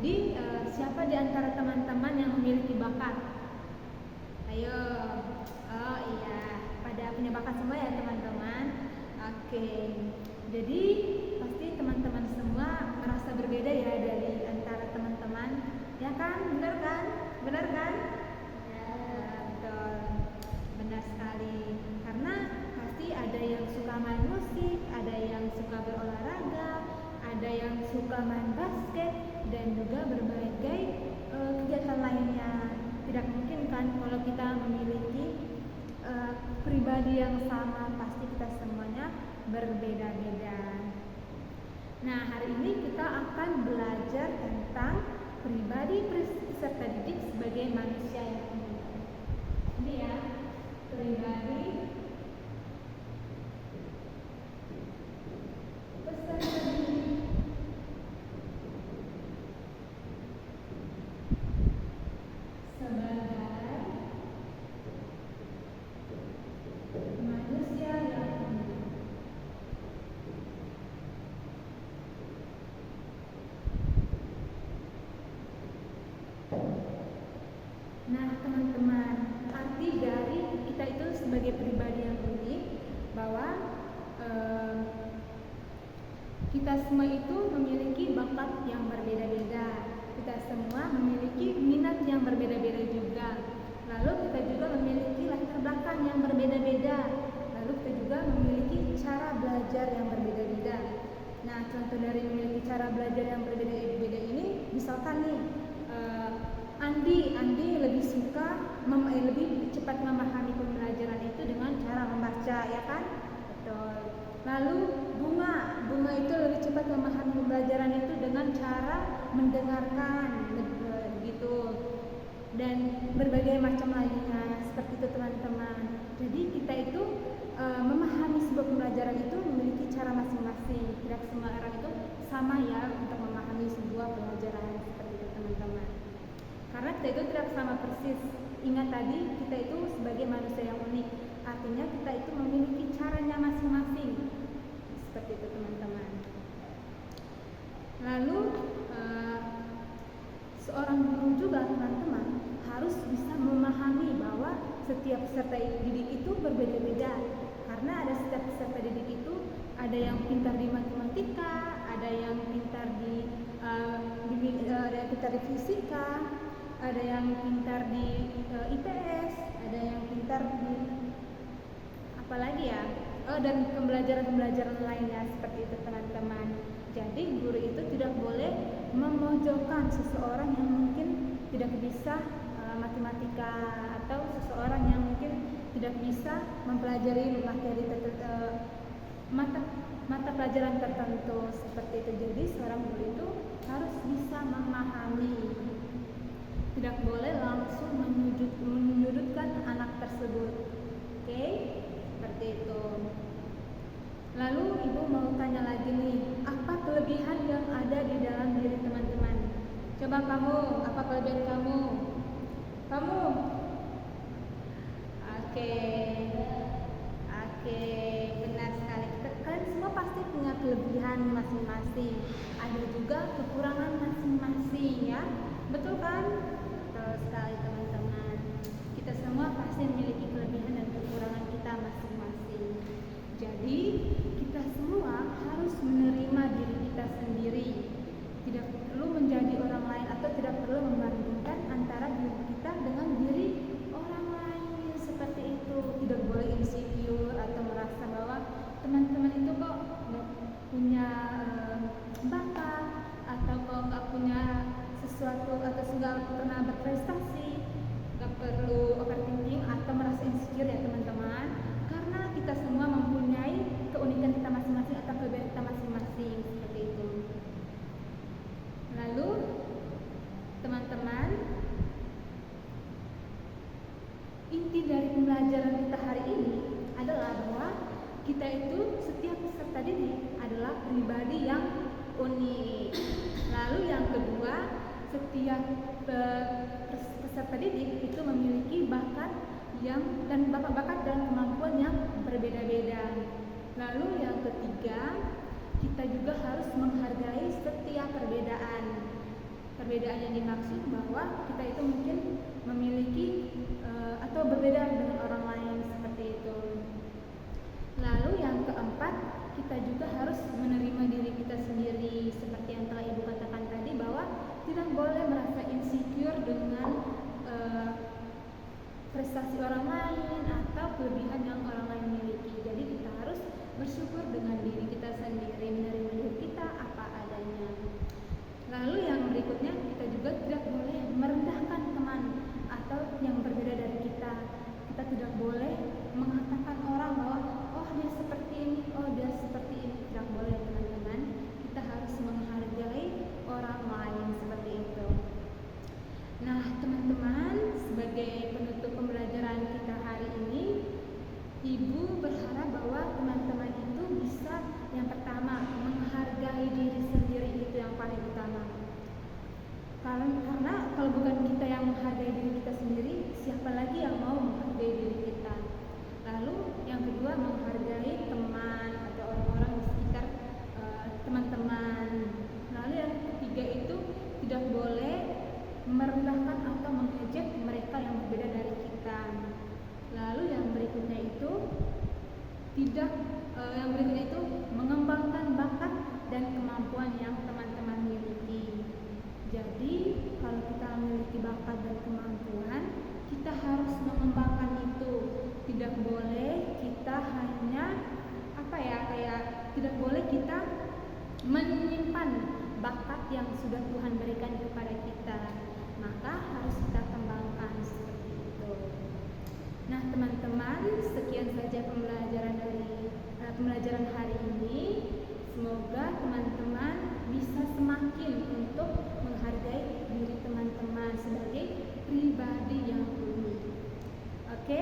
Jadi siapa di antara teman-teman yang memiliki bakat? Ayo. Oh iya, pada punya bakat semua ya teman-teman. Oke. Jadi pasti teman-teman semua merasa berbeda ya dari antara teman-teman. Ya kan? Benar kan? Benar kan? Ya, betul. Benar sekali. Karena pasti ada yang suka main musik, ada yang suka berolahraga, ada yang suka main basket, dan juga berbagai kegiatan lainnya. Tidak mungkin kan kalau kita memiliki pribadi yang sama, pasti kita semuanya berbeda-beda. Nah, hari ini kita akan belajar tentang pribadi peserta didik sebagai manusia yang unik. Ini ya, pribadi peserta didik sebagai manusia yang unik. Nah, teman-teman, arti dari kita itu sebagai pribadi yang unik bahwa kita semua itu memiliki bakat yang berbeda-beda. Kita semua memiliki minat yang berbeda-beda juga. Lalu kita juga memiliki latar belakang yang berbeda-beda. Lalu kita juga memiliki cara belajar yang berbeda-beda. Nah, contoh dari memiliki cara belajar yang berbeda-beda ini, misalkan nih, Andi lebih suka lebih cepat memahami pembelajaran itu dengan cara membaca, ya kan? Betul. Lalu bunga itu lebih cepat memahami pembelajaran itu dengan cara mendengarkan, gitu. Dan berbagai macam lainnya seperti itu teman-teman. Jadi kita itu memahami sebuah pembelajaran itu memiliki cara masing-masing. Tidak semua orang itu sama ya untuk memahami sebuah pelajaran seperti itu teman-teman. Karena kita itu tidak sama persis. Ingat tadi, kita itu sebagai manusia yang unik. Artinya kita itu memiliki caranya masing-masing. Seperti itu teman-teman. Lalu seorang guru juga teman-teman harus bisa memahami bahwa setiap peserta didik itu berbeda-beda. Karena ada setiap peserta didik itu ada yang pintar di matematika, ada yang pintar di fisika, ada yang pintar di IPS, ada yang pintar di apalagi ya, dan pembelajaran lainnya seperti itu teman-teman. Jadi guru itu tidak boleh memojokkan seseorang yang mungkin tidak bisa matematika, atau seseorang yang mungkin tidak bisa mempelajari materi mata pelajaran tertentu seperti itu. Jadi seorang guru itu harus bisa memahami, tidak boleh langsung menyudutkan anak tersebut. Oke? Seperti itu. Lalu ibu mau tanya lagi nih, apa kelebihan yang ada di dalam diri teman-teman? Coba kamu, apa kelebihan kamu? Kamu? Oke, benar sekali. Kalian semua pasti punya kelebihan masing-masing. Ada juga kekurangan masing-masing ya. Betul kan? Betul sekali teman-teman. Kita semua pasti memiliki kelebihan dan kekurangan kita masing-masing. Jadi kita semua harus menerima diri kita sendiri. Tidak perlu menjadi orang lain atau tidak perlu membandingkan antara diri kita dengan diri orang lain seperti itu. Tidak boleh insecure atau merasa bahwa teman-teman itu kok nggak punya bakat, atau kok nggak punya sesuatu, atau nggak pernah berprestasi. Nggak perlu overthinking atau merasa insecure ya teman-teman, karena kita semua mempunyai keunikan kita masing-masing atau kelebihan kita masing-masing seperti itu. Lalu teman-teman, inti dari pembelajaran kita hari ini adalah bahwa kita itu setiap peserta didik adalah pribadi yang unik. Lalu yang kedua, setiap peserta didik itu memiliki bakat dan kemampuan yang berbeda-beda. Lalu yang ketiga, kita juga harus menghargai setiap perbedaan perbedaan yang dimaksud bahwa kita itu mungkin memiliki atau berbeda dengan orang lain seperti itu. Lalu yang keempat, kita juga harus menerima diri kita sendiri seperti yang telah Ibu katakan tadi, bahwa tidak boleh merasa insecure dengan prestasi orang lain atau kelebihan yang orang lain miliki. Jadi kita harus bersyukur dengan diri kita sendiri, menerima diri kita apa adanya. Lalu yang berikutnya, kita juga tidak boleh merendahkan teman atau yang berbeda dari kita. Kita tidak boleh mengatakan orang bahwa oh dia seperti ini, oh dia seperti ini. Tidak boleh teman-teman. Kita harus menghargai orang lain seperti itu. Nah teman-teman, sebagai penutup pembelajaran kita hari ini, Ibu berharap bahwa teman-teman itu bisa yang pertama menghargai diri sendiri, itu yang paling utama. Karena kalau bukan kita yang menghargai diri kita sendiri, siapa lagi yang mau menghargai diri kita? Lalu yang kedua, menghargai teman atau orang-orang di sekitar teman-teman. Lalu yang ketiga itu tidak boleh merendahkan atau mengejek mereka yang berbeda dari kita. Lalu yang berikutnya itu mengembangkan bakat dan kemampuan yang teman-teman miliki. Jadi kalau kita memiliki bakat dan kemampuan, kita harus mengembangkan itu. Tidak boleh kita hanya tidak boleh kita menyimpan bakat yang sudah Tuhan berikan kepada kita. Maka harus kita kembangkan seperti itu. Nah teman-teman, sekian saja pembelajaran hari ini. Semoga teman-teman bisa semakin untuk menghargai diri teman-teman sebagai pribadi yang unik. Oke?